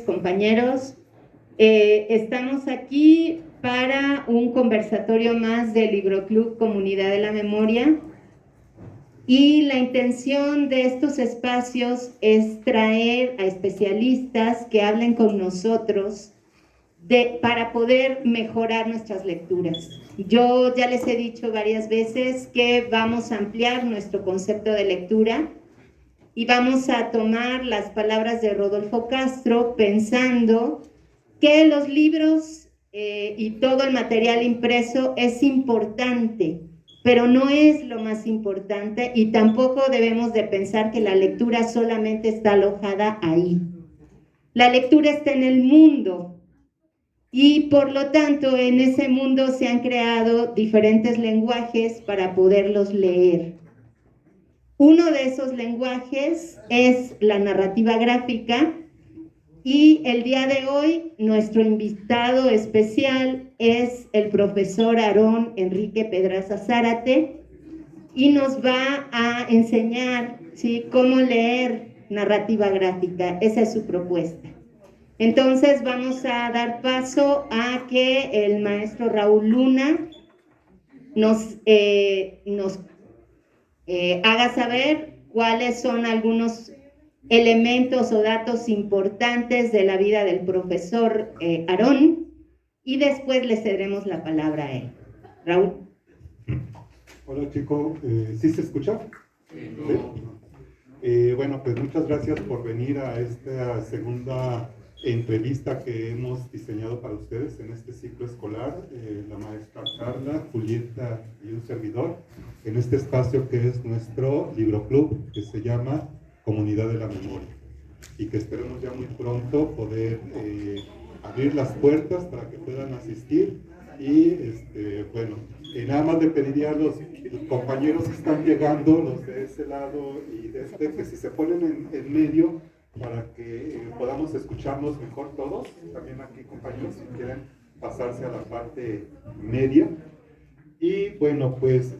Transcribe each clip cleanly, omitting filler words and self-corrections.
compañeros. Estamos aquí para un conversatorio más del Libro Club Comunidad de la Memoria. Y la intención de estos espacios es traer a especialistas que hablen con nosotros para poder mejorar nuestras lecturas. Yo ya les he dicho varias veces que vamos a ampliar nuestro concepto de lectura y vamos a tomar las palabras de Rodolfo Castro pensando que los libros y todo el material impreso es importante, pero no es lo más importante y tampoco debemos de pensar que la lectura solamente está alojada ahí. La lectura está en el mundo y por lo tanto en ese mundo se han creado diferentes lenguajes para poderlos leer. Uno de esos lenguajes es la narrativa gráfica y el día de hoy nuestro invitado especial es el profesor Aarón Enrique Pedraza Zárate y nos va a enseñar, ¿sí?, cómo leer narrativa gráfica. Esa es su propuesta. Entonces vamos a dar paso a que el maestro Raúl Luna nos haga saber cuáles son algunos elementos o datos importantes de la vida del profesor Aarón y después le cederemos la palabra a él. Raúl. Hola chicos, ¿sí se escucha? ¿Sí? Bueno, pues muchas gracias por venir a esta segunda entrevista que hemos diseñado para ustedes en este ciclo escolar, la maestra Carla, Julieta y un servidor, en este espacio que es nuestro libro club, que se llama Comunidad de la Memoria, y que esperemos ya muy pronto poder abrir las puertas para que puedan asistir. Y bueno, nada más le pediría a los compañeros que están llegando, los de ese lado y de este, que si se ponen en medio para que podamos escucharnos mejor todos. También aquí, compañeros, si quieren pasarse a la parte media. Y bueno, pues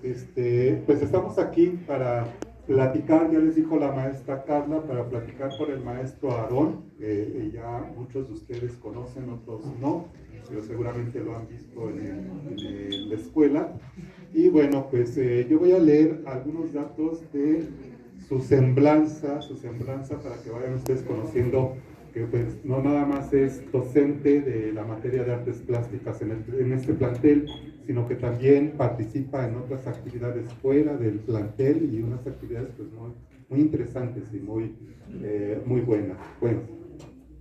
estamos aquí para platicar, ya les dijo la maestra Carla, para platicar por el maestro Aarón, que ya muchos de ustedes conocen, otros no, pero seguramente lo han visto en la escuela. Y bueno, pues yo voy a leer algunos datos de su semblanza para que vayan ustedes conociendo que pues no nada más es docente de la materia de artes plásticas en este plantel, sino que también participa en otras actividades fuera del plantel y unas actividades pues muy interesantes y muy buenas. Bueno,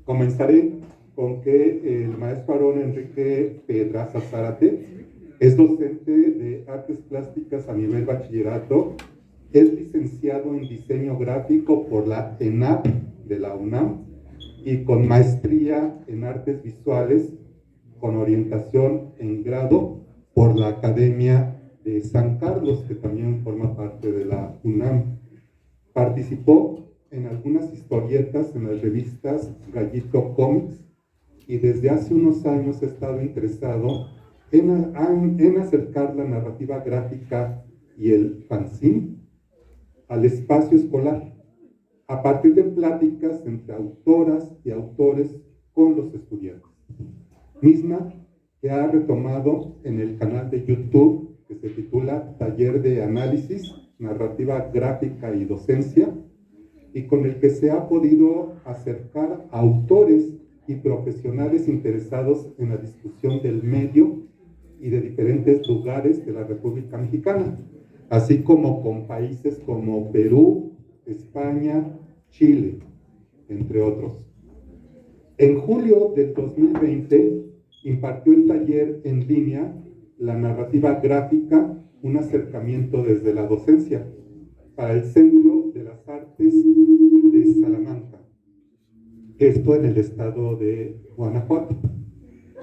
comenzaré con que el maestro Aarón Enrique Pedraza Zárate es docente de artes plásticas a nivel bachillerato, es licenciado en diseño gráfico por la ENAP de la UNAM y con maestría en artes visuales con orientación en grado por la Academia de San Carlos, que también forma parte de la UNAM. Participó en algunas historietas en las revistas Gallito Comics y desde hace unos años ha estado interesado en acercar la narrativa gráfica y el fanzine al espacio escolar, a partir de pláticas entre autoras y autores con los estudiantes, misma que ha retomado en el canal de YouTube que se titula Taller de Análisis, Narrativa Gráfica y Docencia, y con el que se ha podido acercar a autores y profesionales interesados en la discusión del medio y de diferentes lugares de la República Mexicana, así como con países como Perú, España, Chile, entre otros. En julio del 2020 impartió el taller en línea La narrativa gráfica, un acercamiento desde la docencia, para el Centro de las Artes de Salamanca, esto en el estado de Guanajuato.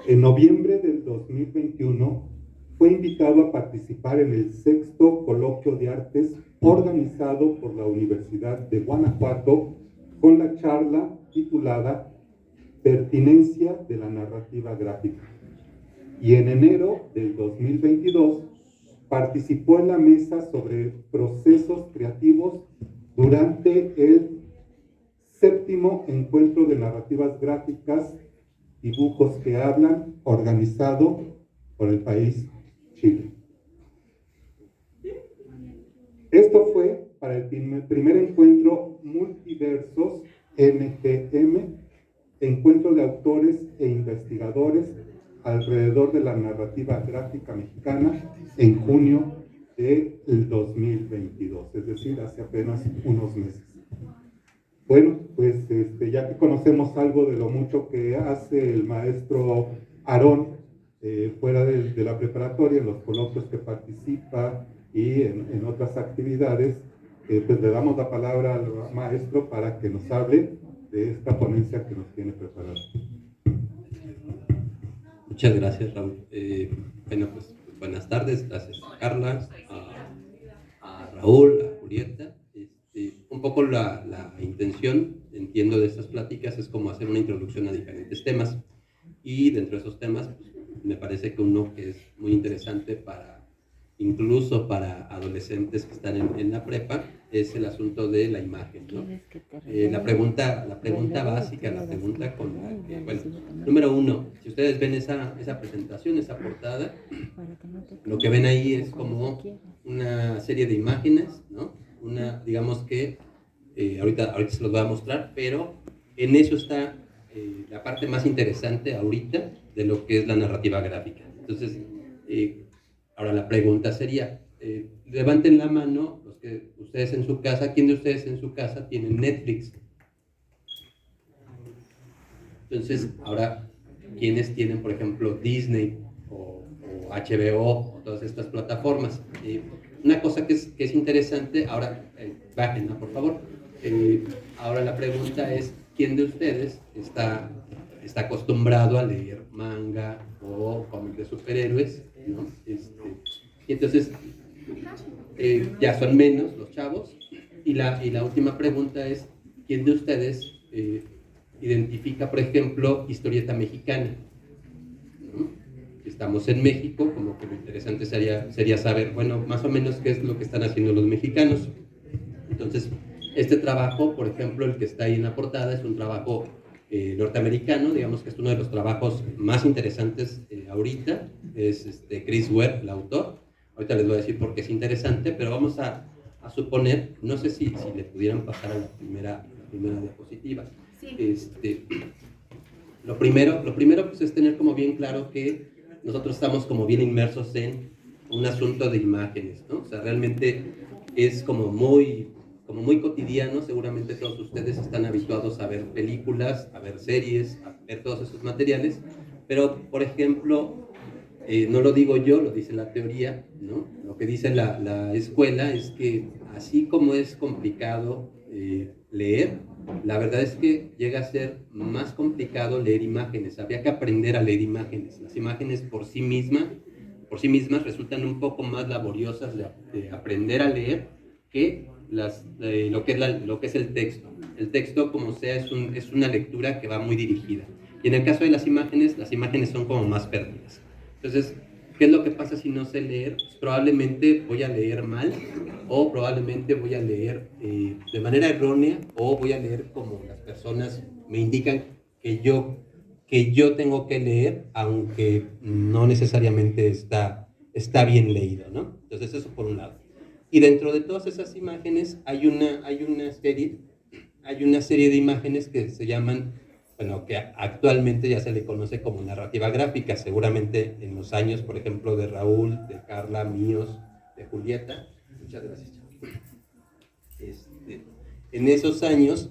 En noviembre del 2021 fue invitado a participar en el 6º Coloquio de Artes organizado por la Universidad de Guanajuato con la charla titulada Pertinencia de la narrativa gráfica. Y en enero del 2022 participó en la mesa sobre procesos creativos durante el Séptimo encuentro de narrativas gráficas, dibujos que hablan, organizado por el país Chile. Esto fue para el primer encuentro Multiversos MGM, encuentro de autores e investigadores alrededor de la narrativa gráfica mexicana en junio del 2022, es decir, hace apenas unos meses. Bueno, pues ya que conocemos algo de lo mucho que hace el maestro Aarón fuera de la preparatoria, en los coloquios que participa y en otras actividades, pues le damos la palabra al maestro para que nos hable de esta ponencia que nos tiene preparada. Muchas gracias, Raúl. Bueno, pues buenas tardes, gracias a Carla, a Raúl, a Julieta. Un poco la intención, entiendo, de estas pláticas es como hacer una introducción a diferentes temas, y dentro de esos temas pues, me parece que uno que es muy interesante incluso para adolescentes que están en la prepa, es el asunto de la imagen, ¿no? La pregunta básica, la pregunta con la que, bueno, número uno, si ustedes ven esa presentación, esa portada, lo que ven ahí es como una serie de imágenes, ¿no? Digamos que, ahorita se los voy a mostrar, pero en eso está la parte más interesante ahorita de lo que es la narrativa gráfica. Entonces, ahora la pregunta sería, levanten la mano los que ustedes en su casa, ¿quién de ustedes en su casa tienen Netflix? Entonces, ahora, ¿quiénes tienen, por ejemplo, Disney o HBO o todas estas plataformas? Una cosa que es interesante, ahora, bájenla por favor, ahora la pregunta es, ¿quién de ustedes está acostumbrado a leer manga o cómics de superhéroes, ¿no? Y entonces, ya son menos los chavos, y la última pregunta es, ¿quién de ustedes identifica, por ejemplo, historieta mexicana? ¿No? Estamos en México, como que lo interesante sería saber, bueno, más o menos qué es lo que están haciendo los mexicanos. Entonces, este trabajo, por ejemplo, el que está ahí en la portada, es un trabajo norteamericano, digamos que es uno de los trabajos más interesantes ahorita, es Chris Ware, el autor. Ahorita les voy a decir por qué es interesante, pero vamos a suponer, no sé si le pudieran pasar a la primera diapositiva. Sí. Lo primero pues, es tener como bien claro que nosotros estamos como bien inmersos en un asunto de imágenes, ¿no? O sea, realmente es como muy cotidiano. Seguramente todos ustedes están habituados a ver películas, a ver series, a ver todos esos materiales, pero, por ejemplo, no lo digo yo, lo dice la teoría, ¿no? Lo que dice la escuela es que así como es complicado leer, la verdad es que llega a ser más complicado leer imágenes. Habría que aprender a leer imágenes. Las imágenes por sí mismas resultan un poco más laboriosas de aprender a leer que lo que es el texto. El texto, como sea, es una lectura que va muy dirigida. Y en el caso de las imágenes son como más perdidas. Entonces, ¿qué es lo que pasa si no sé leer? Pues probablemente voy a leer mal, o probablemente voy a leer de manera errónea, o voy a leer como las personas me indican que yo tengo que leer, aunque no necesariamente está bien leído, ¿no? Entonces, eso por un lado. Y dentro de todas esas imágenes hay una serie de imágenes que se llaman, bueno, que actualmente ya se le conoce como narrativa gráfica. Seguramente en los años, por ejemplo, de Raúl, de Carla, míos, de Julieta. Muchas gracias. En esos años,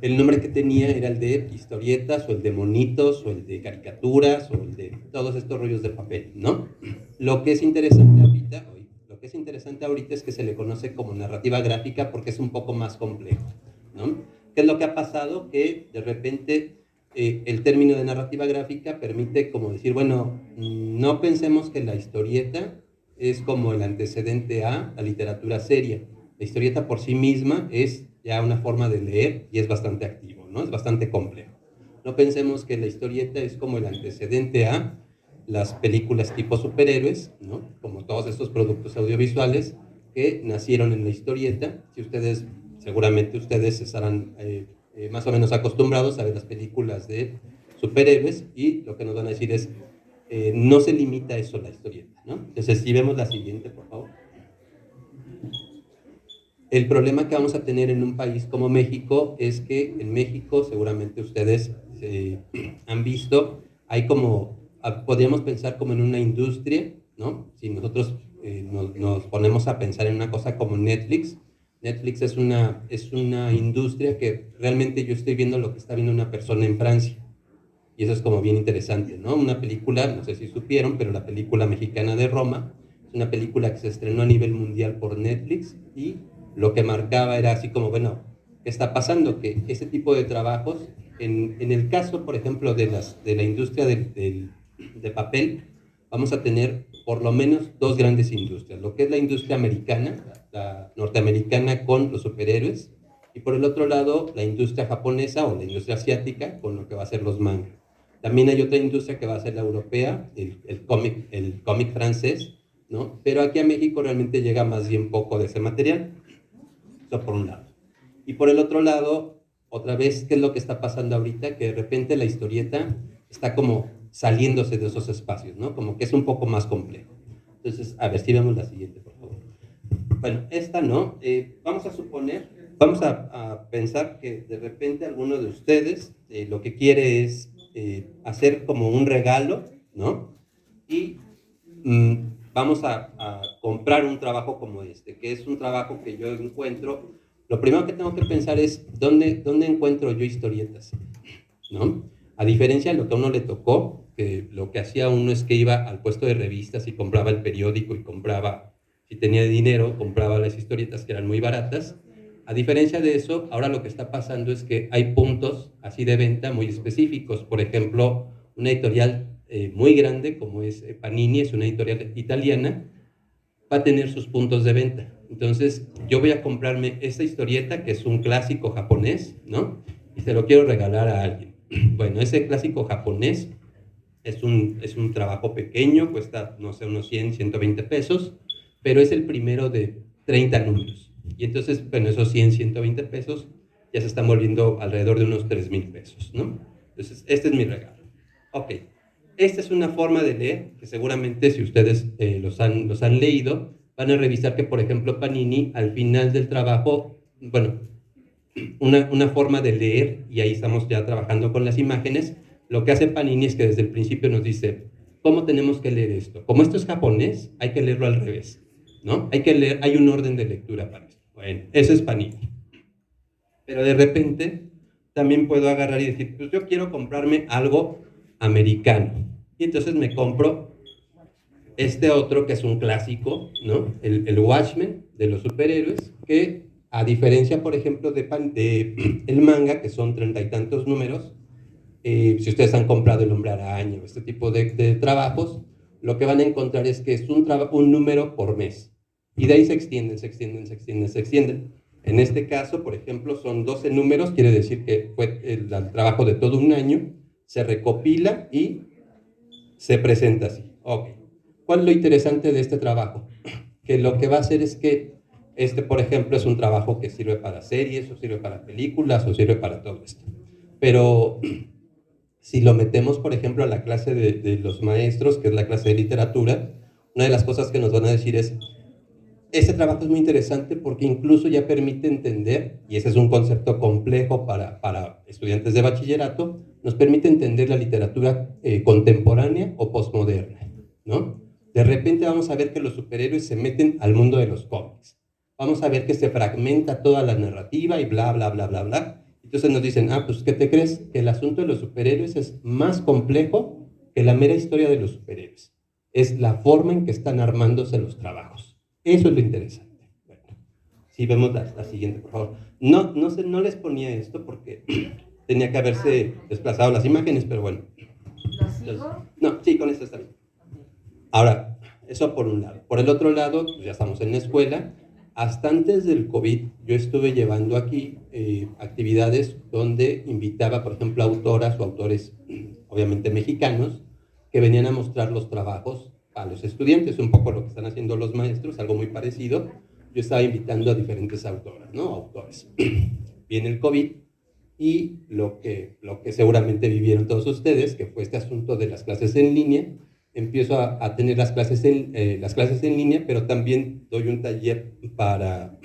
el nombre que tenía era el de historietas, o el de monitos, o el de caricaturas, o el de todos estos rollos de papel, ¿no? Lo que es interesante ahorita es que se le conoce como narrativa gráfica porque es un poco más complejo, ¿no? ¿Qué es lo que ha pasado? Que de repente el término de narrativa gráfica permite como decir, bueno, no pensemos que la historieta es como el antecedente a la literatura seria. La historieta por sí misma es ya una forma de leer y es bastante activo, ¿no? Es bastante complejo. No pensemos que la historieta es como el antecedente a las películas tipo superhéroes, ¿no? Como todos estos productos audiovisuales que nacieron en la historieta. Seguramente ustedes estarán más o menos acostumbrados a ver las películas de superhéroes y lo que nos van a decir es, no se limita a eso la historieta, ¿no? Entonces, si vemos la siguiente, por favor. El problema que vamos a tener en un país como México es que en México, seguramente ustedes han visto, hay como, podríamos pensar como en una industria, ¿no? Si nosotros nos ponemos a pensar en una cosa como Netflix, Netflix es una industria que realmente yo estoy viendo lo que está viendo una persona en Francia. Y eso es como bien interesante, ¿no? Una película, no sé si supieron, pero la película mexicana de Roma es una película que se estrenó a nivel mundial por Netflix y lo que marcaba era así como, bueno, ¿qué está pasando? Que ese tipo de trabajos, en el caso, por ejemplo, de la industria de papel, vamos a tener por lo menos dos grandes industrias, lo que es la industria americana, la norteamericana con los superhéroes, y por el otro lado, la industria japonesa o la industria asiática con lo que va a ser los mangas. También hay otra industria que va a ser la europea, el cómic francés, ¿no? Pero aquí a México realmente llega más bien poco de ese material. Eso por un lado. Y por el otro lado, otra vez, ¿qué es lo que está pasando ahorita? Que de repente la historieta está como saliéndose de esos espacios, ¿no? Como que es un poco más complejo. Entonces, a ver si vemos la siguiente, por favor. Bueno, esta no. Vamos a suponer, vamos a pensar que de repente alguno de ustedes lo que quiere es hacer como un regalo, ¿no? Y vamos a comprar un trabajo como este, que es un trabajo que yo encuentro. Lo primero que tengo que pensar es, ¿dónde encuentro yo historietas? ¿No? A diferencia de lo que a uno le tocó, que lo que hacía uno es que iba al puesto de revistas y compraba el periódico y compraba, si tenía dinero, compraba las historietas que eran muy baratas. A diferencia de eso, ahora lo que está pasando es que hay puntos así de venta muy específicos. Por ejemplo, una editorial muy grande como es Panini, es una editorial italiana, va a tener sus puntos de venta. Entonces, yo voy a comprarme esta historieta, que es un clásico japonés, ¿no? Y se lo quiero regalar a alguien. Bueno, ese clásico japonés es un trabajo pequeño, cuesta, no sé, unos 100, 120 pesos, pero es el primero de 30 números. Y entonces, bueno, esos 100, 120 pesos ya se están volviendo alrededor de unos 3,000 pesos, ¿no? Entonces, este es mi regalo. Ok. Esta es una forma de leer que seguramente si ustedes los han leído, van a revisar que, por ejemplo, Panini, al final del trabajo, bueno, una forma de leer, y ahí estamos ya trabajando con las imágenes, lo que hace Panini es que desde el principio nos dice, ¿cómo tenemos que leer esto? Como esto es japonés, hay que leerlo al revés, ¿no? Hay un orden de lectura para esto. Bueno, eso es Panini. Pero de repente, también puedo agarrar y decir, pues yo quiero comprarme algo americano. Y entonces me compro este otro que es un clásico, ¿no? El Watchmen de los superhéroes, que a diferencia, por ejemplo, de el manga, que son 30 y tantos números, si ustedes han comprado El Hombre Araña o este tipo de trabajos, lo que van a encontrar es que es un número por mes. Y de ahí se extienden, se extienden, se extienden, se extienden. En este caso, por ejemplo, son 12 números, quiere decir que fue el trabajo de todo un año, se recopila y se presenta así. Ok. ¿Cuál es lo interesante de este trabajo? Que lo que va a hacer es que por ejemplo, es un trabajo que sirve para series, o sirve para películas, o sirve para todo esto. Pero si lo metemos, por ejemplo, a la clase de los maestros, que es la clase de literatura, una de las cosas que nos van a decir es, este trabajo es muy interesante porque incluso ya permite entender, y ese es un concepto complejo para estudiantes de bachillerato, nos permite entender la literatura contemporánea o postmoderna, ¿no? De repente vamos a ver que los superhéroes se meten al mundo de los cómics. Vamos a ver que se fragmenta toda la narrativa y bla, bla, bla, bla, bla. Entonces nos dicen, pues, ¿qué te crees? Que el asunto de los superhéroes es más complejo que la mera historia de los superhéroes. Es la forma en que están armándose los trabajos. Eso es lo interesante. Bueno, si vemos la siguiente, por favor. No les ponía esto porque tenía que haberse desplazado las imágenes, pero bueno. ¿Lo sigo? No, sí, con esto está bien. Ahora, eso por un lado. Por el otro lado, pues ya estamos en la escuela. Hasta antes del COVID, yo estuve llevando aquí actividades donde invitaba, por ejemplo, autoras o autores, obviamente mexicanos, que venían a mostrar los trabajos a los estudiantes, un poco lo que están haciendo los maestros, algo muy parecido. Yo estaba invitando a diferentes autoras, ¿no? Autores. Viene el COVID y lo que seguramente vivieron todos ustedes, que fue este asunto de las clases en línea. Empiezo a tener las clases en línea, pero también doy un taller para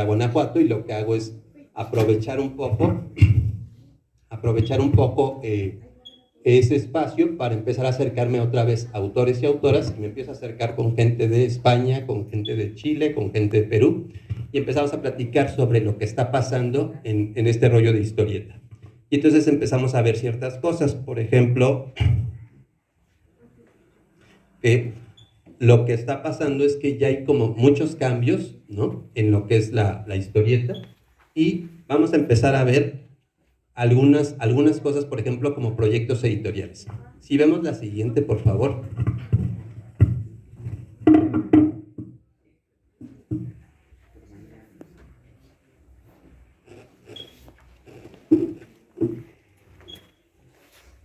Guanajuato, y lo que hago es aprovechar un poco ese espacio para empezar a acercarme otra vez a autores y autoras, y me empiezo a acercar con gente de España, con gente de Chile, con gente de Perú, y empezamos a platicar sobre lo que está pasando en este rollo de historieta. Y entonces empezamos a ver ciertas cosas, por ejemplo, lo que está pasando es que ya hay como muchos cambios, ¿no?, en lo que es la historieta, y vamos a empezar a ver algunas cosas, por ejemplo, como proyectos editoriales. Si vemos la siguiente, por favor.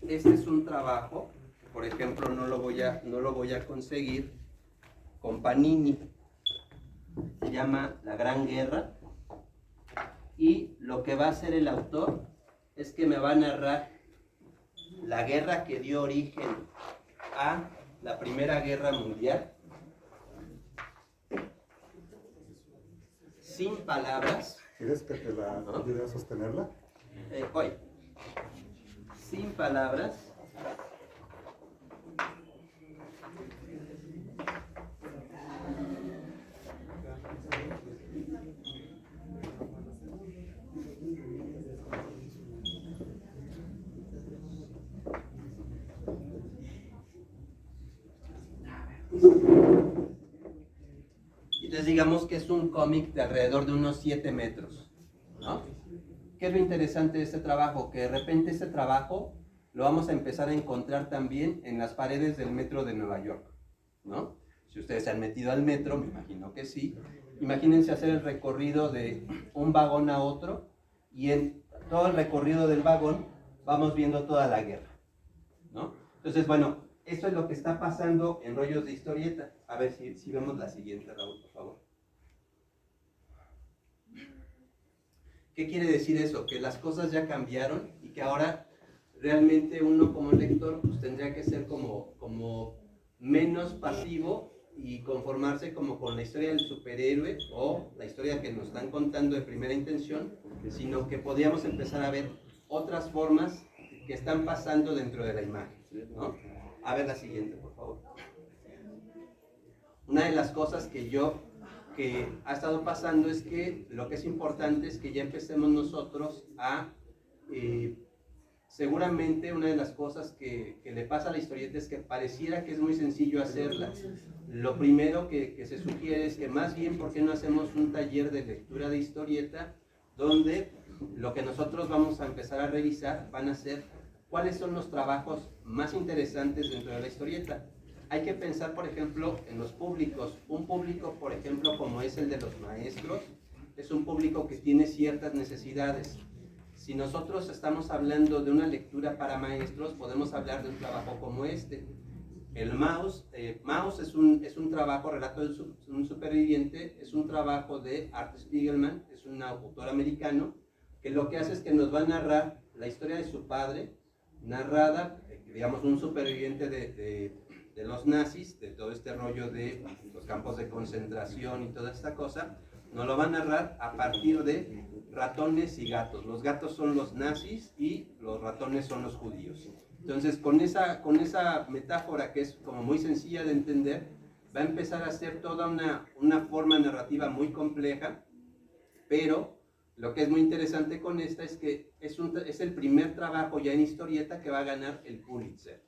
Este es un trabajo, por ejemplo, no lo voy a conseguir, con Panini. Se llama La Gran Guerra, y lo que va a hacer el autor es que me va a narrar la guerra que dio origen a la Primera Guerra Mundial, sin palabras. ¿Quieres que te la ayude a sostenerla? Hoy, sin palabras. Entonces digamos que es un cómic de alrededor de unos 7 metros, ¿no? ¿Qué es lo interesante de este trabajo? Que de repente este trabajo lo vamos a empezar a encontrar también en las paredes del metro de Nueva York, ¿no? Si ustedes se han metido al metro, me imagino que sí. Imagínense hacer el recorrido de un vagón a otro, y en todo el recorrido del vagón vamos viendo toda la guerra, ¿no? Entonces, bueno, esto es lo que está pasando en rollos de historieta. A ver si vemos la siguiente, Raúl, por favor. ¿Qué quiere decir eso? Que las cosas ya cambiaron, y que ahora realmente uno como lector pues tendría que ser como menos pasivo y conformarse como con la historia del superhéroe o la historia que nos están contando de primera intención, sino que podríamos empezar a ver otras formas que están pasando dentro de la imagen, ¿no? A ver la siguiente, por favor. Una de las cosas que ha estado pasando es que lo que es importante es que ya empecemos nosotros a... seguramente una de las cosas que le pasa a la historieta es que pareciera que es muy sencillo hacerla. Lo primero que se sugiere es que más bien, ¿por qué no hacemos un taller de lectura de historieta donde lo que nosotros vamos a empezar a revisar van a ser cuáles son los trabajos más interesantes dentro de la historieta? Hay que pensar, por ejemplo, en los públicos. Un público, por ejemplo, como es el de los maestros, es un público que tiene ciertas necesidades. Si nosotros estamos hablando de una lectura para maestros, podemos hablar de un trabajo como este. El Maus es un trabajo, Relato de un superviviente, es un trabajo de Art Spiegelman, es un autor americano, que lo que hace es que nos va a narrar la historia de su padre, narrada, digamos, un superviviente de los nazis, de todo este rollo de los campos de concentración y toda esta cosa. Nos lo va a narrar a partir de ratones y gatos. Los gatos son los nazis y los ratones son los judíos. Entonces, con esa metáfora que es como muy sencilla de entender, va a empezar a ser toda una forma narrativa muy compleja, pero lo que es muy interesante con esta es que es el primer trabajo ya en historieta que va a ganar el Pulitzer.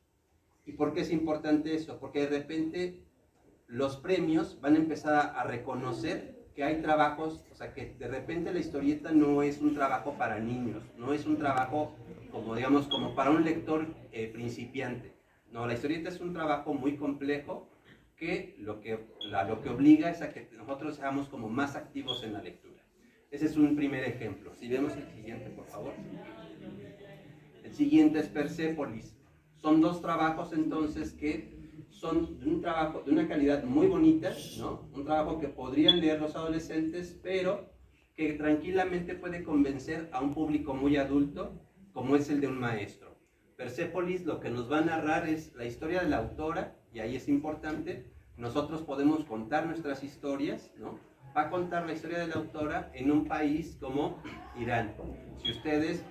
¿Y por qué es importante eso? Porque de repente los premios van a empezar a reconocer que hay trabajos, o sea, que de repente la historieta no es un trabajo para niños, no es un trabajo como, digamos, como para un lector principiante. No, la historieta es un trabajo muy complejo que lo que obliga es a que nosotros seamos como más activos en la lectura. Ese es un primer ejemplo. Si vemos el siguiente, por favor. El siguiente es Persépolis. Son dos trabajos entonces que son un trabajo de una calidad muy bonita, ¿no? Un trabajo que podrían leer los adolescentes, pero que tranquilamente puede convencer a un público muy adulto, como es el de un maestro. Persépolis lo que nos va a narrar es la historia de la autora, y ahí es importante, nosotros podemos contar nuestras historias, ¿no? Va a contar la historia de la autora en un país como Irán. Si ustedes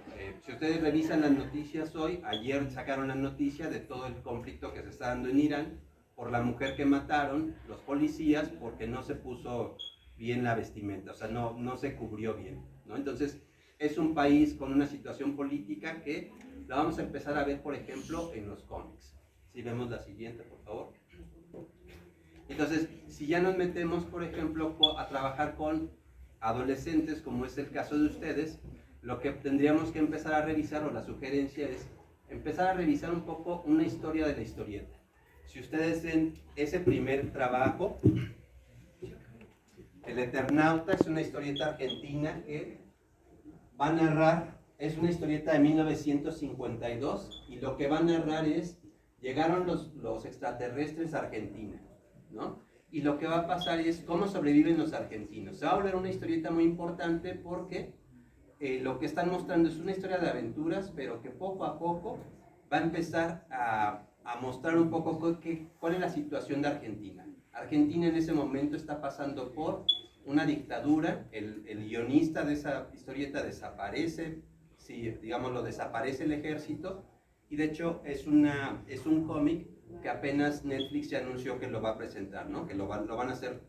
revisan las noticias hoy, ayer sacaron la noticia de todo el conflicto que se está dando en Irán por la mujer que mataron los policías porque no se puso bien la vestimenta, o sea, no se cubrió bien, ¿no? Entonces, es un país con una situación política que la vamos a empezar a ver, por ejemplo, en los cómics. Si vemos la siguiente, por favor. Entonces, si ya nos metemos, por ejemplo, a trabajar con adolescentes, como es el caso de ustedes, lo que tendríamos que empezar a revisar, o la sugerencia es empezar a revisar un poco una historia de la historieta. Si ustedes ven ese primer trabajo, El Eternauta es una historieta argentina que va a narrar, es una historieta de 1952, y lo que va a narrar es, llegaron los extraterrestres a Argentina, ¿no? Y lo que va a pasar es cómo sobreviven los argentinos. Se va a volver una historieta muy importante porque lo que están mostrando es una historia de aventuras, pero que poco a poco va a empezar a mostrar un poco cuál es la situación de Argentina. Argentina en ese momento está pasando por una dictadura, el guionista de esa historieta desaparece, sí, digámoslo, desaparece el ejército, y de hecho es un cómic que apenas Netflix ya anunció que lo va a presentar, ¿no? Que lo van a hacer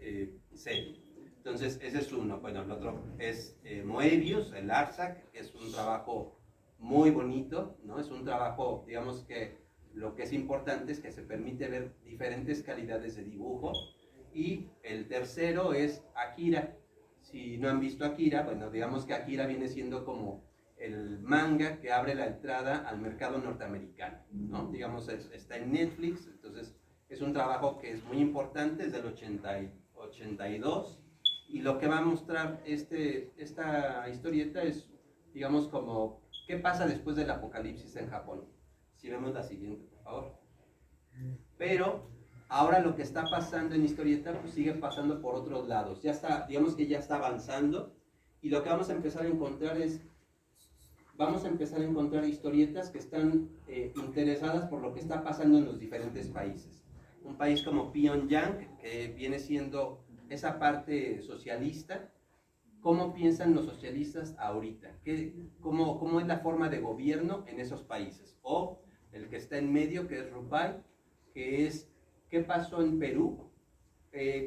serie. Entonces, ese es uno. Bueno, el otro es Moebius, el Arzac, que es un trabajo muy bonito, ¿no? Es un trabajo, digamos que lo que es importante es que se permite ver diferentes calidades de dibujo. Y el tercero es Akira. Si no han visto Akira, bueno, digamos que Akira viene siendo como el manga que abre la entrada al mercado norteamericano, ¿no? Digamos, está en Netflix, entonces es un trabajo que es muy importante, es del 82, y lo que va a mostrar esta historieta es, digamos, como qué pasa después del apocalipsis en Japón. Si vemos la siguiente, por favor. Pero ahora lo que está pasando en historieta pues sigue pasando por otros lados, ya está, digamos que ya está avanzando, y lo que vamos a empezar a encontrar es historietas que están interesadas por lo que está pasando en los diferentes países. Un país como Pyongyang, que viene siendo esa parte socialista, ¿cómo piensan los socialistas ahorita? ¿Cómo es la forma de gobierno en esos países? O el que está en medio, que es Rupay, que es ¿qué pasó en Perú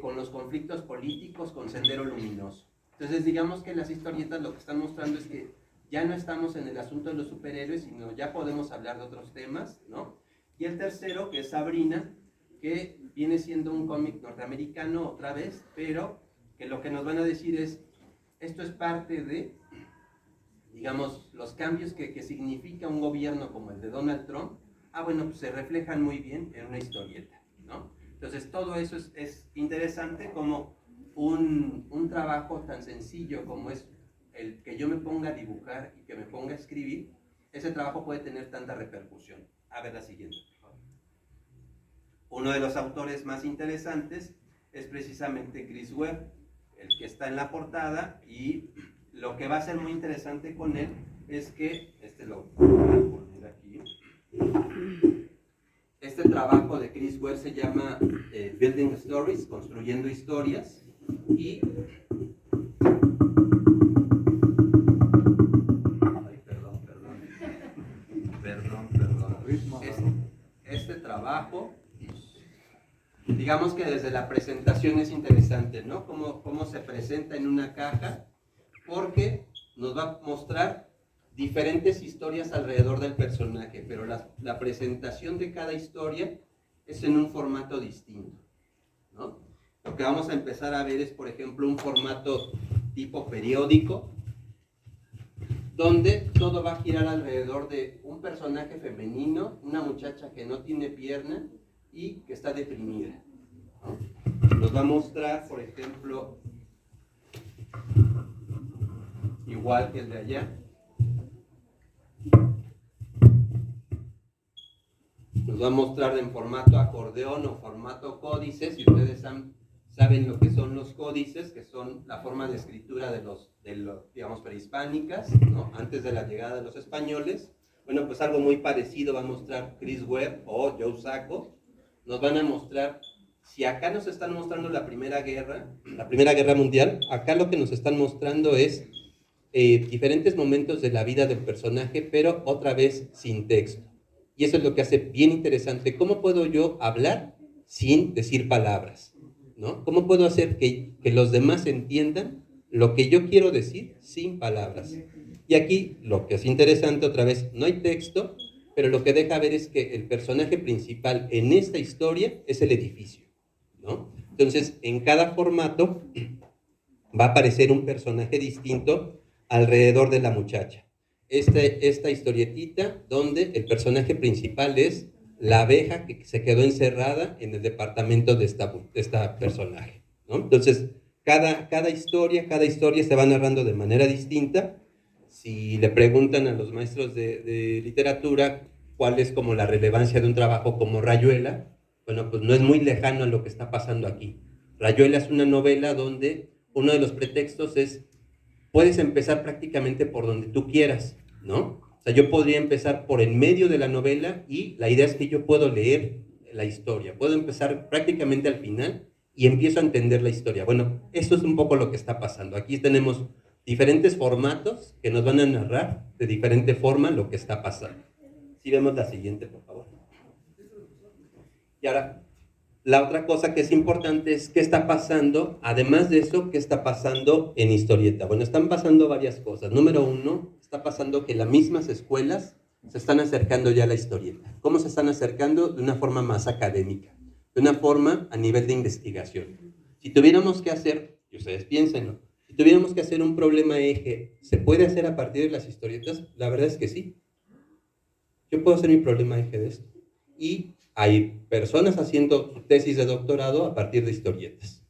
con los conflictos políticos con Sendero Luminoso? Entonces, digamos que las historietas lo que están mostrando es que ya no estamos en el asunto de los superhéroes, sino ya podemos hablar de otros temas, ¿no? Y el tercero, que es Sabrina, que viene siendo un cómic norteamericano otra vez, pero que lo que nos van a decir es, esto es parte de, digamos, los cambios que significa un gobierno como el de Donald Trump. Bueno, pues se reflejan muy bien en una historieta, ¿no? Entonces, todo eso es interesante, como un trabajo tan sencillo como es el que yo me ponga a dibujar y que me ponga a escribir, ese trabajo puede tener tanta repercusión. A ver la siguiente, por favor. Uno de los autores más interesantes es precisamente Chris Webb, el que está en la portada, y lo que va a ser muy interesante con él es que, lo voy a poner aquí, este trabajo de Chris Webb se llama Building Stories, construyendo historias, y este trabajo, digamos que desde la presentación es interesante, ¿no? Cómo se presenta en una caja, porque nos va a mostrar diferentes historias alrededor del personaje, pero la presentación de cada historia es en un formato distinto, ¿no? Lo que vamos a empezar a ver es, por ejemplo, un formato tipo periódico, donde todo va a girar alrededor de un personaje femenino, una muchacha que no tiene pierna y que está deprimida, ¿no? Nos va a mostrar, por ejemplo, igual que el de allá, nos va a mostrar en formato acordeón o formato códice. Si ustedes saben lo que son los códices, que son la forma de escritura de los digamos, prehispánicas, ¿no? Antes de la llegada de los españoles. Bueno, pues algo muy parecido va a mostrar Chris Webb o Joe Sacco. Nos van a mostrar, si acá nos están mostrando la Primera Guerra Mundial, acá lo que nos están mostrando es diferentes momentos de la vida del personaje, pero otra vez sin texto. Y eso es lo que hace bien interesante. ¿Cómo puedo yo hablar sin decir palabras? ¿No? ¿Cómo puedo hacer que los demás entiendan lo que yo quiero decir sin palabras? Y aquí lo que es interesante, otra vez, no hay texto, pero lo que deja ver es que el personaje principal en esta historia es el edificio, ¿no? Entonces, en cada formato va a aparecer un personaje distinto alrededor de la muchacha. Esta historietita donde el personaje principal es la abeja que se quedó encerrada en el departamento de esta personaje, ¿no? Entonces, cada historia se va narrando de manera distinta. Si le preguntan a los maestros de literatura cuál es como la relevancia de un trabajo como Rayuela, bueno, pues no es muy lejano a lo que está pasando aquí. Rayuela es una novela donde uno de los pretextos es, puedes empezar prácticamente por donde tú quieras, ¿no? O sea, yo podría empezar por el medio de la novela y la idea es que yo puedo leer la historia, puedo empezar prácticamente al final y empiezo a entender la historia. Bueno, esto es un poco lo que está pasando. Aquí tenemos diferentes formatos que nos van a narrar de diferente forma lo que está pasando. Si vemos la siguiente, por favor. Y ahora, la otra cosa que es importante es qué está pasando, además de eso, qué está pasando en historieta. Bueno, están pasando varias cosas. Número uno, está pasando que las mismas escuelas se están acercando ya a la historieta. ¿Cómo se están acercando? De una forma más académica, de una forma a nivel de investigación. Si tuviéramos que hacer, y ustedes piénsenlo, si tuviéramos que hacer un problema eje, ¿se puede hacer a partir de las historietas? La verdad es que sí. Yo puedo hacer mi problema eje de esto. Y hay personas haciendo su tesis de doctorado a partir de historietas,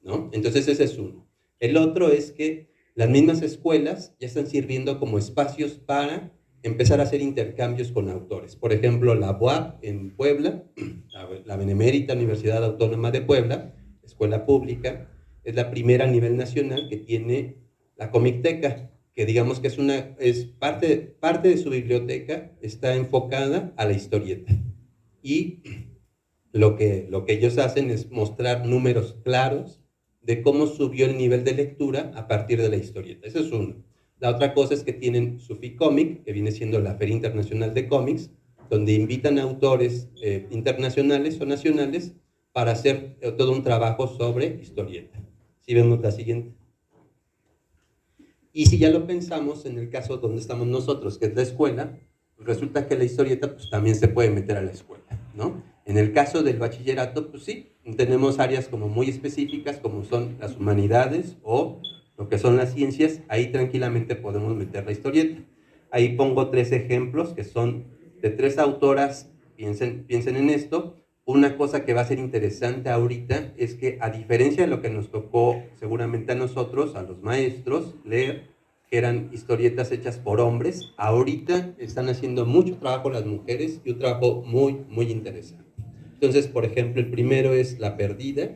¿no? Entonces ese es uno. El otro es que las mismas escuelas ya están sirviendo como espacios para empezar a hacer intercambios con autores. Por ejemplo, la UAP en Puebla, la Benemérita Universidad Autónoma de Puebla, escuela pública, es la primera a nivel nacional que tiene la Comicteca, que digamos que es parte de su biblioteca, está enfocada a la historieta. Y lo que ellos hacen es mostrar números claros de cómo subió el nivel de lectura a partir de la historieta. Eso es uno. La otra cosa es que tienen su FICómic, que viene siendo la Feria Internacional de Cómics, donde invitan a autores internacionales o nacionales para hacer todo un trabajo sobre historieta. Si vemos la siguiente. Y si ya lo pensamos en el caso donde estamos nosotros, que es la escuela, pues resulta que la historieta pues, también se puede meter a la escuela, ¿no? En el caso del bachillerato, pues sí, tenemos áreas como muy específicas, como son las humanidades o lo que son las ciencias, ahí tranquilamente podemos meter la historieta. Ahí pongo 3 ejemplos que son de 3 autoras, piensen en esto. Una cosa que va a ser interesante ahorita es que, a diferencia de lo que nos tocó seguramente a nosotros, a los maestros, leer, que eran historietas hechas por hombres, ahorita están haciendo mucho trabajo las mujeres y un trabajo muy, muy interesante. Entonces, por ejemplo, el primero es La Perdida,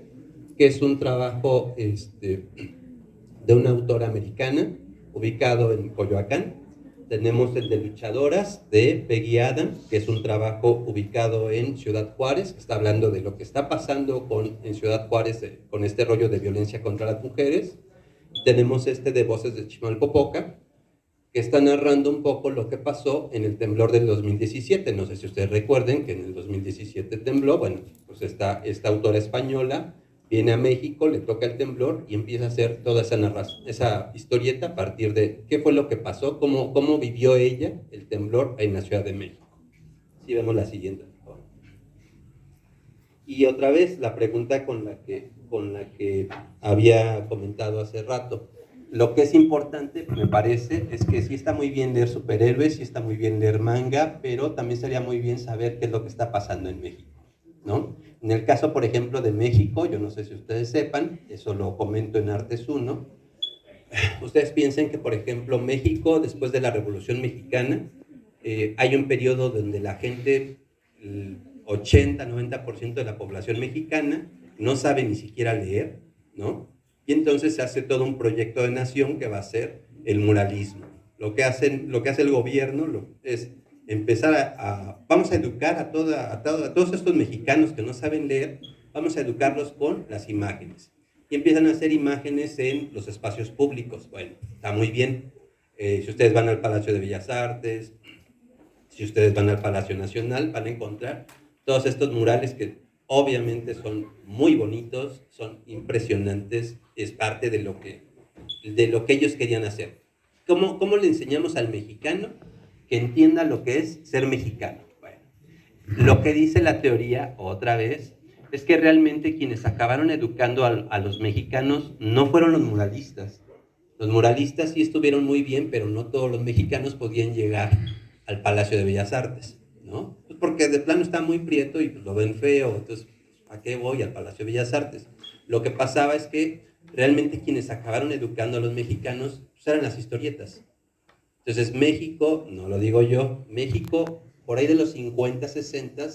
que es un trabajo de una autora americana, ubicado en Coyoacán. Tenemos el de Luchadoras, de Peggy Adam, que es un trabajo ubicado en Ciudad Juárez, que está hablando de lo que está pasando en Ciudad Juárez con este rollo de violencia contra las mujeres. Tenemos de Voces de Chimalpopoca, que está narrando un poco lo que pasó en el temblor del 2017. No sé si ustedes recuerden que en el 2017 tembló. Bueno, pues esta autora española viene a México, le toca el temblor y empieza a hacer toda esa historieta a partir de qué fue lo que pasó, cómo vivió ella el temblor en la Ciudad de México. Si vemos la siguiente, por favor. Y otra vez la pregunta con la que había comentado hace rato. Lo que es importante, me parece, es que sí está muy bien leer superhéroes, sí está muy bien leer manga, pero también sería muy bien saber qué es lo que está pasando en México, ¿no? En el caso, por ejemplo, de México, yo no sé si ustedes sepan, eso lo comento en Artes 1, ustedes piensen que, por ejemplo, México, después de la Revolución Mexicana, hay un periodo donde la gente, el 80-90% de la población mexicana, no sabe ni siquiera leer, ¿no? Y entonces se hace todo un proyecto de nación que va a ser el muralismo. Lo que hace el gobierno es empezar vamos a educar a todos estos mexicanos que no saben leer, vamos a educarlos con las imágenes. Y empiezan a hacer imágenes en los espacios públicos. Bueno, está muy bien. Si ustedes van al Palacio de Bellas Artes, si ustedes van al Palacio Nacional, van a encontrar todos estos murales que obviamente son muy bonitos, son impresionantes, es parte de lo que ellos querían hacer. ¿Cómo le enseñamos al mexicano que entienda lo que es ser mexicano? Bueno, lo que dice la teoría, otra vez, es que realmente quienes acabaron educando a los mexicanos no fueron los muralistas. Los muralistas sí estuvieron muy bien, pero no todos los mexicanos podían llegar al Palacio de Bellas Artes, ¿no? Pues porque de plano está muy prieto y pues lo ven feo, entonces, ¿a qué voy al Palacio de Bellas Artes? Lo que pasaba es que realmente quienes acabaron educando a los mexicanos pues eran las historietas. Entonces México, no lo digo yo, México por ahí de los 50, 60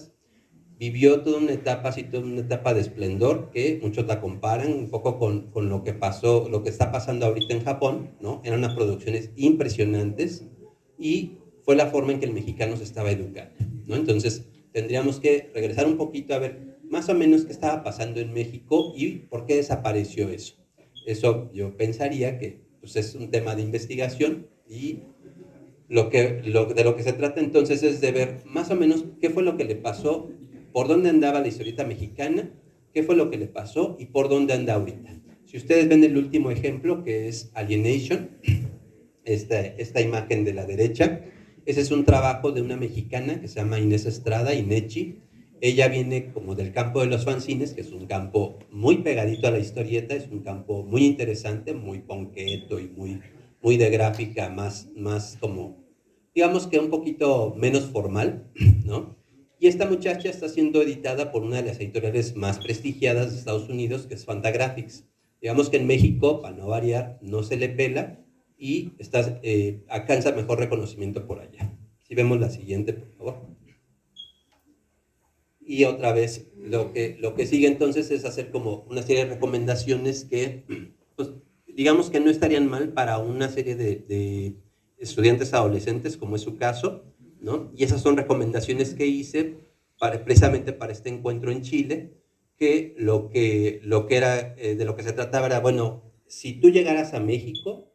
vivió toda una etapa de esplendor que muchos la comparan un poco con lo que pasó, lo que está pasando ahorita en Japón, ¿no? Eran unas producciones impresionantes y fue la forma en que el mexicano se estaba educando, ¿no? Entonces tendríamos que regresar un poquito a ver más o menos qué estaba pasando en México y por qué desapareció eso. Eso yo pensaría que pues, es un tema de investigación y de lo que se trata entonces es de ver más o menos qué fue lo que le pasó, por dónde andaba la historieta mexicana, qué fue lo que le pasó y por dónde anda ahorita. Si ustedes ven el último ejemplo, que es Alienation, esta imagen de la derecha, ese es un trabajo de una mexicana que se llama Inés Estrada, Inechi. Ella viene como del campo de los fanzines, que es un campo muy pegadito a la historieta, es un campo muy interesante, muy ponqueto y muy de gráfica, más como, digamos que un poquito menos formal, ¿no? Y esta muchacha está siendo editada por una de las editoriales más prestigiadas de Estados Unidos, que es Fantagraphics. Digamos que en México, para no variar, no se le pela y alcanza mejor reconocimiento por allá. Si vemos la siguiente, por favor. Y otra vez, lo que sigue entonces es hacer como una serie de recomendaciones que, pues, digamos que no estarían mal para una serie de estudiantes adolescentes, como es su caso, ¿no? Y esas son recomendaciones que hice precisamente para este encuentro en Chile, que lo que era, de lo que se trataba era, bueno, si tú llegaras a México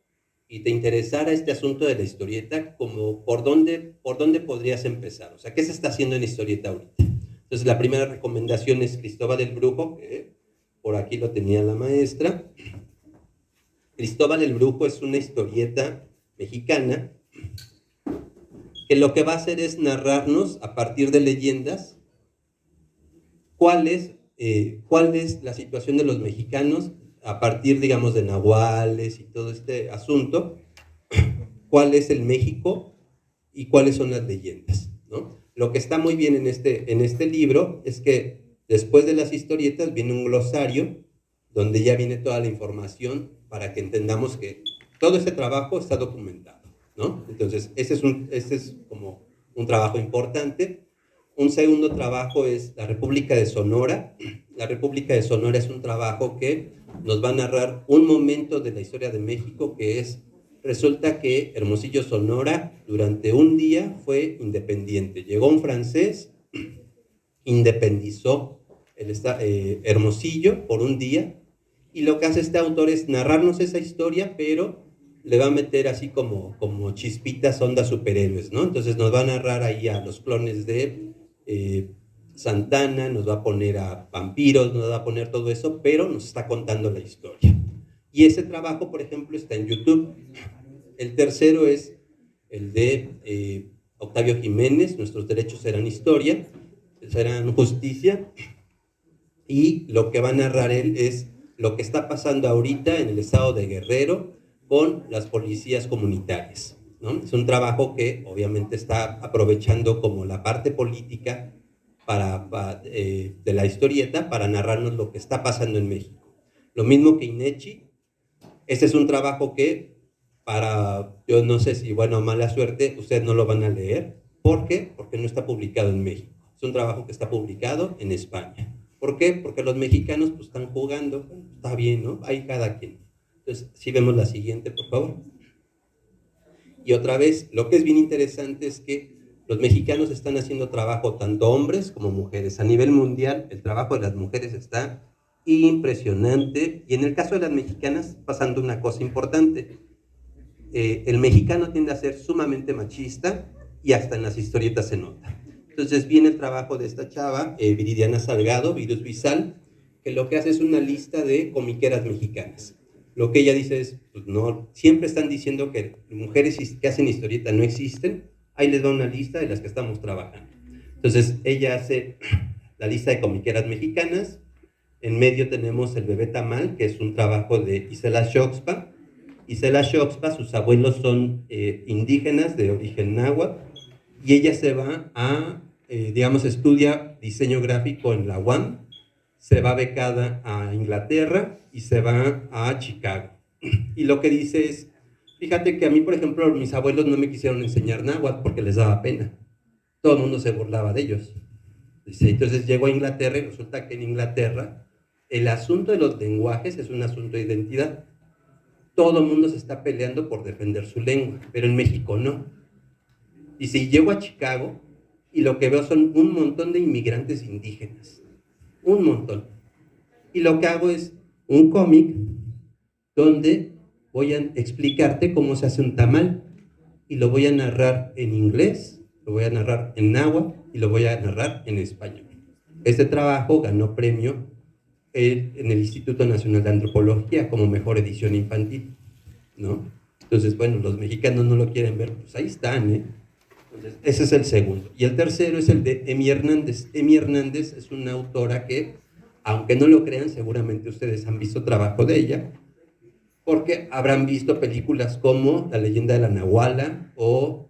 y te interesara este asunto de la historieta, como ¿por dónde podrías empezar? O sea, ¿qué se está haciendo en historieta ahorita? Entonces, la primera recomendación es Cristóbal el Brujo, que por aquí lo tenía la maestra. Cristóbal el Brujo es una historieta mexicana que lo que va a hacer es narrarnos a partir de leyendas cuál es la situación de los mexicanos a partir, digamos, de nahuales y todo este asunto, cuál es el México y cuáles son las leyendas, ¿no? Lo que está muy bien en este libro es que después de las historietas viene un glosario donde ya viene toda la información para que entendamos que todo ese trabajo está documentado, ¿no? Entonces, ese es como un trabajo importante. Un segundo trabajo es La República de Sonora. La República de Sonora es un trabajo que nos va a narrar un momento de la historia de México que es, resulta que Hermosillo, Sonora, durante un día fue independiente. Llegó un francés, independizó Hermosillo por un día, y lo que hace este autor es narrarnos esa historia, pero le va a meter así como chispitas, onda superhéroes, ¿no? Entonces nos va a narrar ahí a los clones de Santana, nos va a poner a vampiros, nos va a poner todo eso, pero nos está contando la historia. Y ese trabajo, por ejemplo, está en YouTube. El tercero es el de Octavio Jiménez, Nuestros derechos serán historia, serán justicia, y lo que va a narrar él es lo que está pasando ahorita en el estado de Guerrero con las policías comunitarias, ¿no? Es un trabajo que obviamente está aprovechando como la parte política de la historieta para narrarnos lo que está pasando en México. Lo mismo que Inechi. Este es un trabajo que yo no sé si, bueno, mala suerte, ustedes no lo van a leer. ¿Por qué? Porque no está publicado en México. Es un trabajo que está publicado en España. ¿Por qué? Porque los mexicanos pues están jugando, está bien, ¿no? Hay cada quien. Entonces, si vemos la siguiente, por favor. Y otra vez, lo que es bien interesante es que los mexicanos están haciendo trabajo, tanto hombres como mujeres. A nivel mundial, el trabajo de las mujeres está impresionante. Y en el caso de las mexicanas, pasando una cosa importante. El mexicano tiende a ser sumamente machista y hasta en las historietas se nota. Entonces viene el trabajo de esta chava, Viridiana Salgado, Virus Visal, que lo que hace es una lista de comiqueras mexicanas. Lo que ella dice es, pues no, siempre están diciendo que mujeres que hacen historieta no existen, ahí les da una lista de las que estamos trabajando. Entonces ella hace la lista de comiqueras mexicanas, en medio tenemos El Bebé Tamal, que es un trabajo de Isela Xoxpa. Isela Xoxpa, sus abuelos son indígenas de origen náhuatl, y ella se va a, digamos, estudia diseño gráfico en la UAM, se va becada a Inglaterra y se va a Chicago. Y lo que dice es, fíjate que a mí, por ejemplo, mis abuelos no me quisieron enseñar náhuatl porque les daba pena. Todo el mundo se burlaba de ellos. Dice, entonces llego a Inglaterra y resulta que en Inglaterra el asunto de los lenguajes es un asunto de identidad. Todo el mundo se está peleando por defender su lengua, pero en México no. Y si llego a Chicago y lo que veo son un montón de inmigrantes indígenas, un montón. Y lo que hago es un cómic donde voy a explicarte cómo se hace un tamal y lo voy a narrar en inglés, lo voy a narrar en náhuatl y lo voy a narrar en español. Este trabajo ganó premio en el Instituto Nacional de Antropología como mejor edición infantil, ¿no? Entonces, bueno, los mexicanos no lo quieren ver, pues ahí están, ¿eh? Entonces, ese es el segundo. Y el tercero es el de Emi Hernández. Emi Hernández es una autora que, aunque no lo crean, seguramente ustedes han visto trabajo de ella, porque habrán visto películas como La Leyenda de la Nahuala o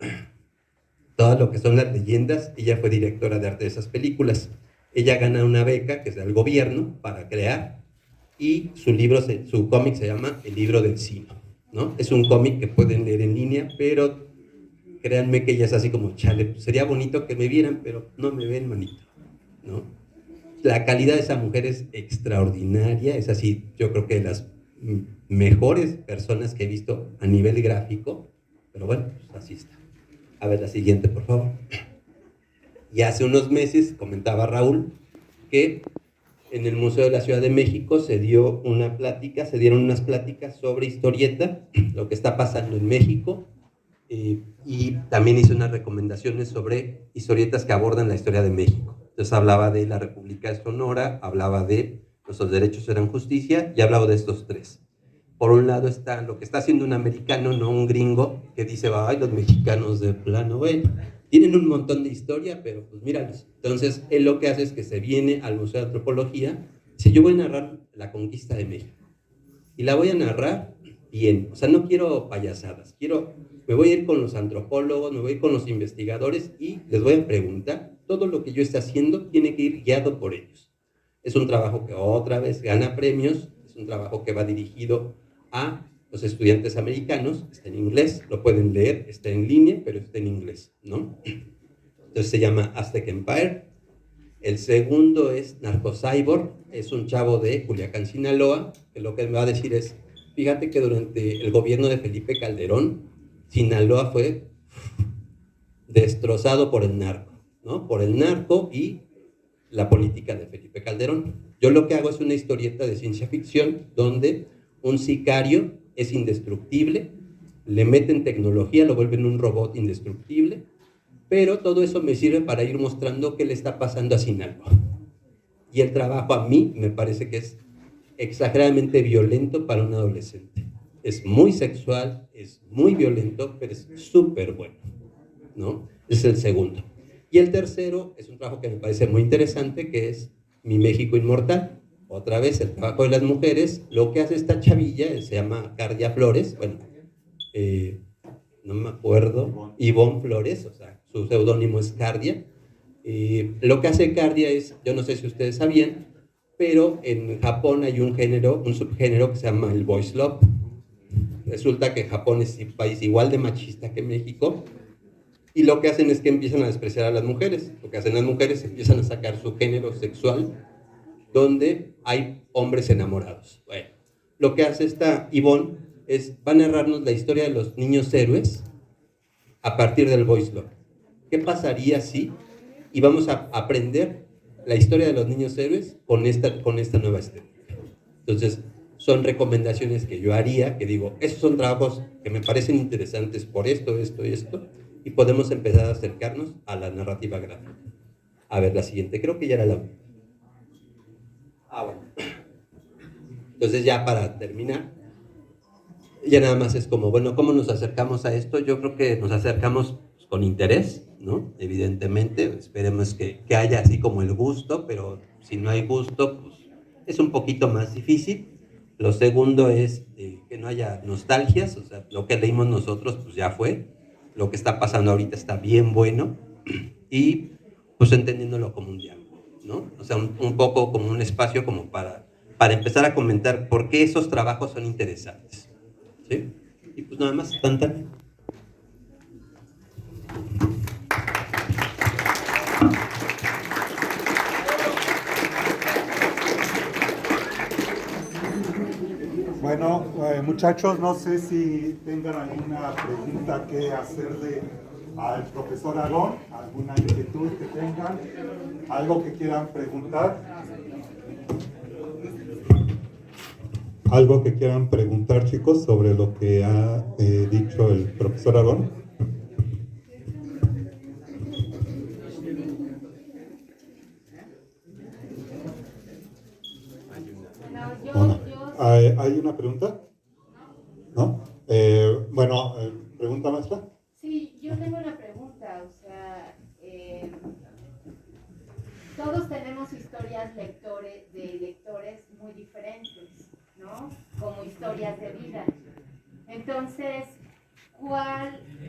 todo lo que son las leyendas. Ella fue directora de arte de esas películas. Ella gana una beca que es del gobierno para crear, y su cómic se llama El Libro del Sino, ¿no? Es un cómic que pueden leer en línea, pero créanme que ella es así como, chale, pues sería bonito que me vieran, pero no me ven, manito, ¿no? La calidad de esa mujer es extraordinaria, es así, yo creo que de las mejores personas que he visto a nivel gráfico, pero bueno, pues así está. A ver, la siguiente, por favor. Y hace unos meses comentaba Raúl que en el Museo de la Ciudad de México se dieron unas pláticas sobre historieta, lo que está pasando en México, y también hice unas recomendaciones sobre historietas que abordan la historia de México. Entonces hablaba de la República de Sonora, hablaba de Nuestros derechos eran justicia, y hablaba de estos tres. Por un lado está lo que está haciendo un americano, no un gringo, que dice, ay, los mexicanos de plano, bueno, tienen un montón de historia, pero pues míralos. Entonces, él lo que hace es que se viene al Museo de Antropología, dice, yo voy a narrar la conquista de México. Y la voy a narrar bien, o sea, no quiero payasadas, me voy a ir con los antropólogos, me voy a ir con los investigadores y les voy a preguntar, todo lo que yo esté haciendo tiene que ir guiado por ellos. Es un trabajo que otra vez gana premios, es un trabajo que va dirigido a los estudiantes americanos, está en inglés, lo pueden leer, está en línea, pero está en inglés, ¿no? Entonces se llama Aztec Empire. El segundo es Narcocyborg, es un chavo de Culiacán, Sinaloa, que lo que me va a decir es, fíjate que durante el gobierno de Felipe Calderón, Sinaloa fue destrozado por el narco, ¿no? Por el narco y la política de Felipe Calderón. Yo lo que hago es una historieta de ciencia ficción donde un sicario es indestructible, le meten tecnología, lo vuelven un robot indestructible, pero todo eso me sirve para ir mostrando qué le está pasando a Sinaloa. Y el trabajo a mí me parece que es exageradamente violento para un adolescente. Es muy sexual, es muy violento, pero es súper bueno, ¿no? Ese es el segundo. Y el tercero es un trabajo que me parece muy interesante, que es Mi México Inmortal. Otra vez, el trabajo de las mujeres. Lo que hace esta chavilla, se llama Cardia Flores, bueno, no me acuerdo, Ivonne Flores, o sea, su seudónimo es Cardia. Lo que hace Cardia es, yo no sé si ustedes sabían, pero en Japón hay un subgénero que se llama el boys love. Resulta que Japón es un país igual de machista que México, y lo que hacen es que empiezan a despreciar a las mujeres. Lo que hacen las mujeres, empiezan a sacar su género sexual donde hay hombres enamorados. Bueno, lo que hace esta Yvonne va a narrarnos la historia de los niños héroes a partir del Boys Love. ¿Qué pasaría si? Y vamos a aprender la historia de los niños héroes con esta nueva estética. Entonces, son recomendaciones que yo haría, que digo, esos son trabajos que me parecen interesantes por esto, esto y esto, y podemos empezar a acercarnos a la narrativa gráfica. A ver, la siguiente, creo que ya era la última. Bueno. Entonces, ya para terminar, ya nada más es como, bueno, ¿cómo nos acercamos a esto? Yo creo que nos acercamos con interés, ¿no? Evidentemente, esperemos que haya así como el gusto, pero si no hay gusto, pues es un poquito más difícil. Lo segundo es que no haya nostalgias, o sea, lo que leímos nosotros, pues ya fue. Lo que está pasando ahorita está bien bueno y pues entendiéndolo como un diálogo, ¿no? O sea, un poco como un espacio como para empezar a comentar por qué esos trabajos son interesantes. ¿Sí? Y pues nada más, tan. Bueno, muchachos, no sé si tengan alguna pregunta que hacerle al profesor Aarón, alguna inquietud que tengan, algo que quieran preguntar. ¿Algo que quieran preguntar, chicos, sobre lo que ha dicho el profesor Aarón? ¿Hay una pregunta? ¿No? Bueno, ¿pregunta, maestra? Sí, yo tengo una pregunta, o sea, todos tenemos historias de lectores muy diferentes, ¿no? Como historias de vida. Entonces,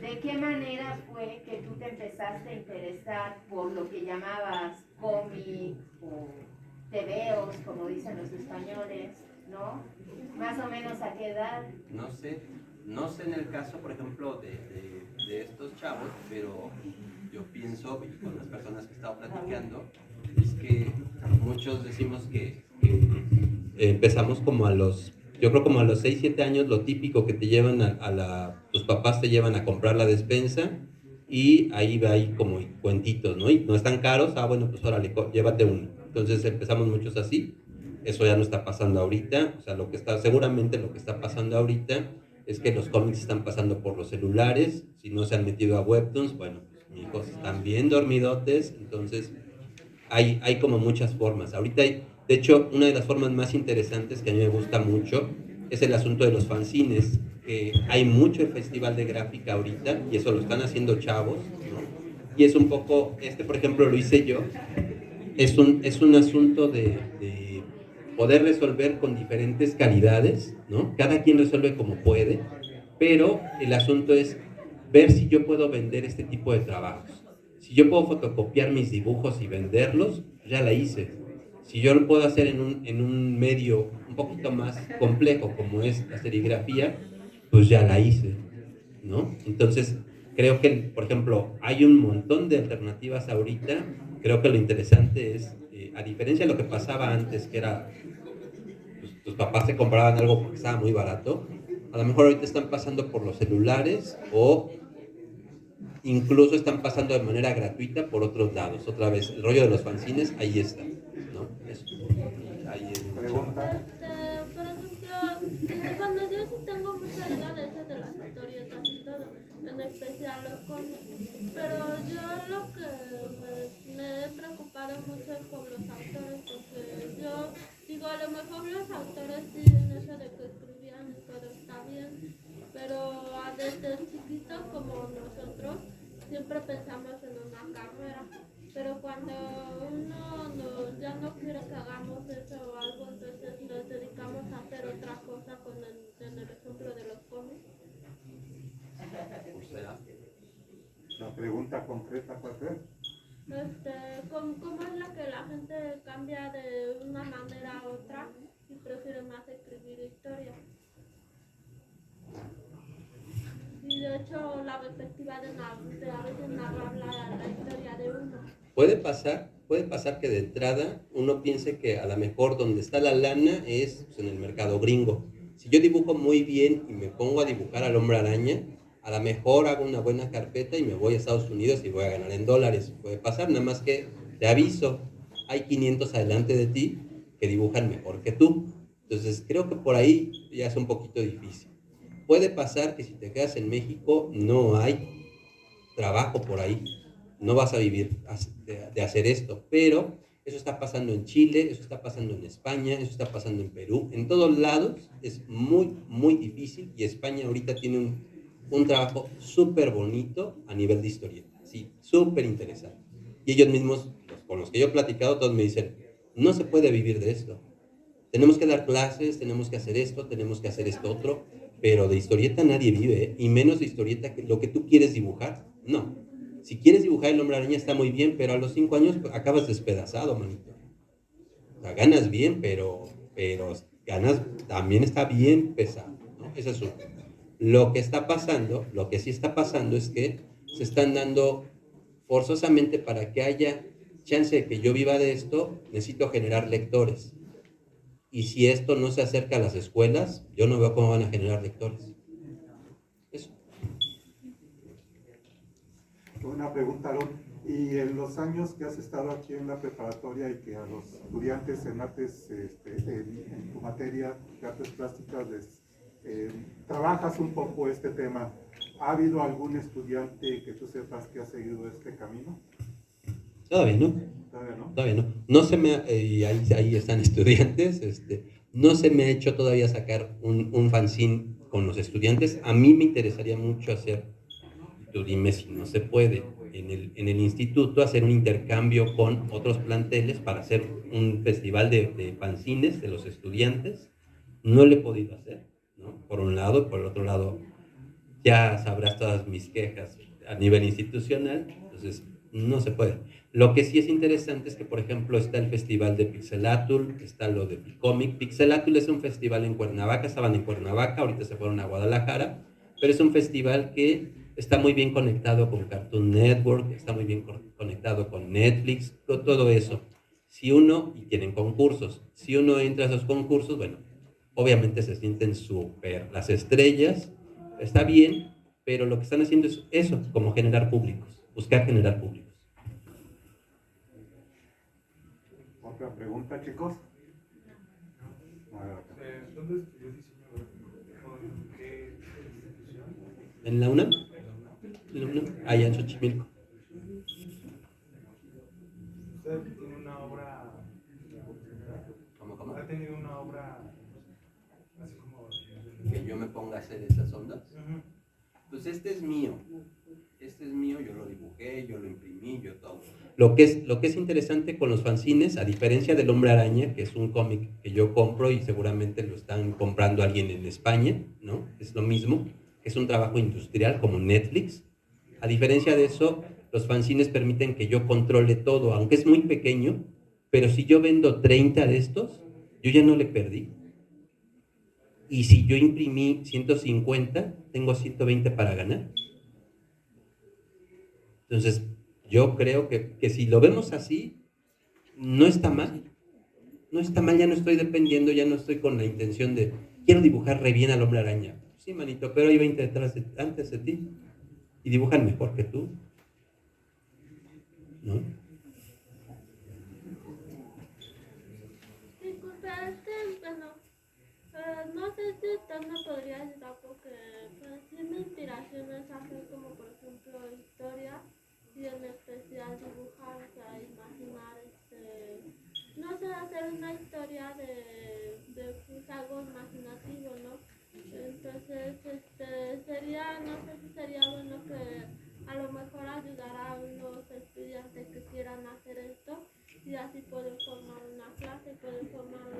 ¿de qué manera fue que tú te empezaste a interesar por lo que llamabas cómic o tebeos, como dicen los españoles, ¿no? Más o menos ¿a qué edad? No sé en el caso, por ejemplo, de estos chavos, pero yo pienso, y con las personas que he estado platicando, es que muchos decimos que empezamos como yo creo como a los 6, 7 años, lo típico que te llevan tus papás te llevan a comprar la despensa y ahí va ahí como cuentitos, ¿no? Y no están caros, bueno, pues órale, llévate uno. Entonces empezamos muchos así. Eso ya no está pasando ahorita, o sea, seguramente lo que está pasando ahorita es que los cómics están pasando por los celulares, si no se han metido a webtoons, bueno, pues mis hijos están bien dormidotes, entonces hay como muchas formas. Ahorita de hecho, una de las formas más interesantes que a mí me gusta mucho es el asunto de los fanzines, que hay mucho festival de gráfica ahorita, y eso lo están haciendo chavos, ¿no? Y es un poco, por ejemplo lo hice yo, es un asunto de poder resolver con diferentes calidades, ¿no? Cada quien resuelve como puede, pero el asunto es ver si yo puedo vender este tipo de trabajos. Si yo puedo fotocopiar mis dibujos y venderlos, ya la hice. Si yo lo puedo hacer en un medio un poquito más complejo como es la serigrafía, pues ya la hice, ¿no? Entonces, creo que, por ejemplo, hay un montón de alternativas ahorita. Creo que lo interesante es, a diferencia de lo que pasaba antes, que era, pues, tus papás te compraban algo porque estaba muy barato, a lo mejor ahorita están pasando por los celulares o incluso están pasando de manera gratuita por otros lados. Otra vez, el rollo de los fanzines, ahí está, ¿no? Eso. Ahí es. Pregunta. Por ejemplo, cuando yo sí tengo mucha idea de eso de las historietas y todo, en especial los cómics, pero yo lo que me he preocupado mucho es por los autores, porque yo digo, a lo mejor los autores tienen eso de que escribían y todo está bien, pero desde chiquitos como nosotros siempre pensamos en una carrera, pero cuando uno ya no quiere que hagamos eso o algo, entonces nos dedicamos a hacer otra cosa en el ejemplo de los cómics. La pregunta concreta, ¿cuál es? ¿Cómo es la que la gente cambia de una manera a otra y prefiere más escribir historias? Y de hecho la perspectiva de a veces narrar la historia de uno. Puede puede pasar que de entrada uno piense que a lo mejor donde está la lana es pues, en el mercado gringo. Si yo dibujo muy bien y me pongo a dibujar al Hombre Araña, a lo mejor hago una buena carpeta y me voy a Estados Unidos y voy a ganar en dólares. Puede pasar, nada más que te aviso, hay 500 adelante de ti que dibujan mejor que tú. Entonces creo que por ahí ya es un poquito difícil. Puede pasar que si te quedas en México no hay trabajo por ahí, no vas a vivir de hacer esto, pero eso está pasando en Chile, eso está pasando en España, eso está pasando en Perú, en todos lados es muy, muy difícil y España ahorita tiene un trabajo súper bonito a nivel de historieta, sí, súper interesante. Y ellos mismos, con los que yo he platicado, todos me dicen, no se puede vivir de esto. Tenemos que dar clases, tenemos que hacer esto, tenemos que hacer esto otro, pero de historieta nadie vive, ¿eh? Y menos de historieta que lo que tú quieres dibujar, no. Si quieres dibujar el Hombre Araña está muy bien, pero a los 5 años acabas despedazado, manito. O sea, ganas bien, pero ganas también está bien pesado, ¿no? Eso es uno. Lo que sí está pasando es que se están dando forzosamente para que haya chance de que yo viva de esto, necesito generar lectores. Y si esto no se acerca a las escuelas, yo no veo cómo van a generar lectores. Eso. Una pregunta, Aaron. Y en los años que has estado aquí en la preparatoria y que a los estudiantes en artes, en tu materia de artes plásticas, trabajas un poco este tema, ¿ha habido algún estudiante que tú sepas que ha seguido este camino? Todavía no. Todavía no. Todavía no. No se me ha, y ahí están estudiantes, no se me ha hecho todavía sacar un fanzine con los estudiantes. A mí me interesaría mucho hacer, tú dime si no se puede, en el instituto hacer un intercambio con otros planteles para hacer un festival de fanzines de los estudiantes. No lo he podido hacer, ¿no? Por un lado, por el otro lado, ya sabrás todas mis quejas a nivel institucional, entonces no se puede. Lo que sí es interesante es que, por ejemplo, está el festival de Pixelatul, está lo de Picomic. Pixelatul es un festival en Cuernavaca, estaban en Cuernavaca, ahorita se fueron a Guadalajara, pero es un festival que está muy bien conectado con Cartoon Network, está muy bien conectado con Netflix, todo eso. Si uno, y tienen concursos, si uno entra a esos concursos, bueno, obviamente se sienten súper las estrellas, está bien, pero lo que están haciendo es eso, como generar públicos, buscar generar públicos. Otra pregunta, chicos. ¿Dónde estudió diseño gráfico? ¿Con qué institución? ¿En la UNAM? En la UNAM, allá en Xochimilco. ¿Usted tiene una obra? ¿Cómo? ¿Ha tenido una obra así como? Que yo me ponga a hacer esas ondas. Pues este es mío, yo lo dibujé, yo lo imprimí, yo todo. Lo que es interesante con los fanzines, a diferencia del Hombre Araña, que es un cómic que yo compro y seguramente lo están comprando alguien en España, ¿no? Es lo mismo, es un trabajo industrial como Netflix. A diferencia de eso, los fanzines permiten que yo controle todo, aunque es muy pequeño, pero si yo vendo 30 de estos, yo ya no le perdí. Y si yo imprimí 150, tengo 120 para ganar. Entonces, yo creo que si lo vemos así, no está mal. No está mal, ya no estoy dependiendo, ya no estoy con la intención de, quiero dibujar re bien al Hombre Araña. Sí, manito, pero hay 20 antes de ti. Y dibujan mejor que tú. ¿No? Disculpe, bueno, no sé si usted me podría ayudar porque pues, sí mi inspiración es hacer como por ejemplo historia y en especial dibujar, o sea, imaginar, no sé, hacer una historia de pues, algo imaginativo, ¿no? Entonces, sería, no sé si sería bueno que a lo mejor ayudar a unos estudiantes que quieran hacer esto y así pueden formar una clase, pueden formar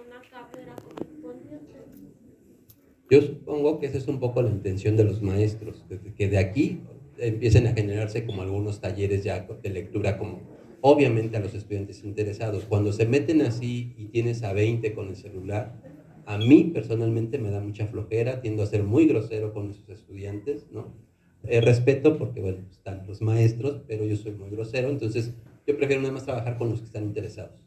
una carrera correspondiente. Yo supongo que esa es un poco la intención de los maestros, que de aquí empiecen a generarse como algunos talleres ya de lectura, como obviamente a los estudiantes interesados. Cuando se meten así y tienes a 20 con el celular, a mí personalmente me da mucha flojera, tiendo a ser muy grosero con esos estudiantes, ¿no? Respeto porque, bueno, están los maestros, pero yo soy muy grosero, entonces yo prefiero nada más trabajar con los que están interesados,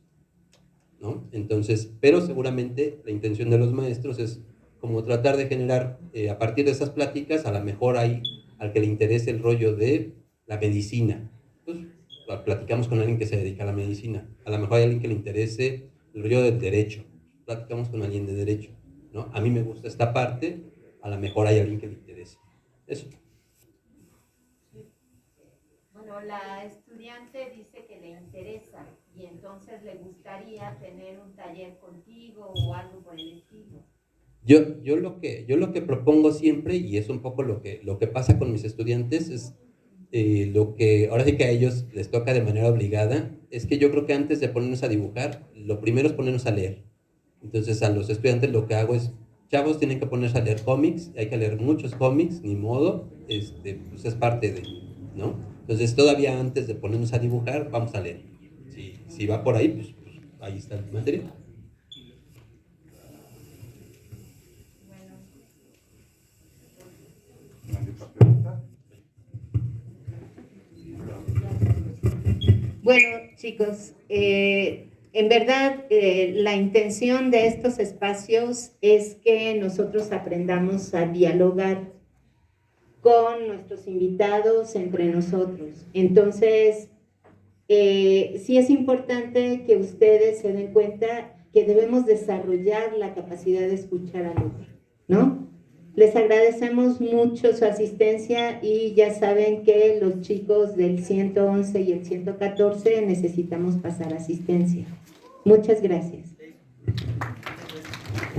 ¿no? Entonces, pero seguramente la intención de los maestros es como tratar de generar, a partir de esas pláticas, a lo mejor hay al que le interese el rollo de la medicina, pues platicamos con alguien que se dedica a la medicina, a lo mejor hay alguien que le interese el rollo del derecho, platicamos con alguien de derecho, ¿no? A mí me gusta esta parte, a lo mejor hay alguien que le interese. Eso. Bueno, la estudiante dice que le interesa y entonces le gustaría tener un taller contigo o algo por el estilo. Yo lo que propongo siempre, y es un poco lo que pasa con mis estudiantes, es lo que ahora sí que a ellos les toca de manera obligada, es que yo creo que antes de ponernos a dibujar, lo primero es ponernos a leer. Entonces a los estudiantes lo que hago es, chavos, tienen que ponerse a leer cómics, hay que leer muchos cómics, ni modo, pues es parte de, ¿no? Entonces todavía antes de ponernos a dibujar, vamos a leer. Si va por ahí, pues ahí está el material. ¿Nadie otra pregunta? Bueno, chicos, en verdad la intención de estos espacios es que nosotros aprendamos a dialogar con nuestros invitados entre nosotros. Entonces, sí es importante que ustedes se den cuenta que debemos desarrollar la capacidad de escuchar al otro, ¿no? Les agradecemos mucho su asistencia y ya saben que los chicos del 111 y el 114 necesitamos pasar asistencia. Muchas gracias.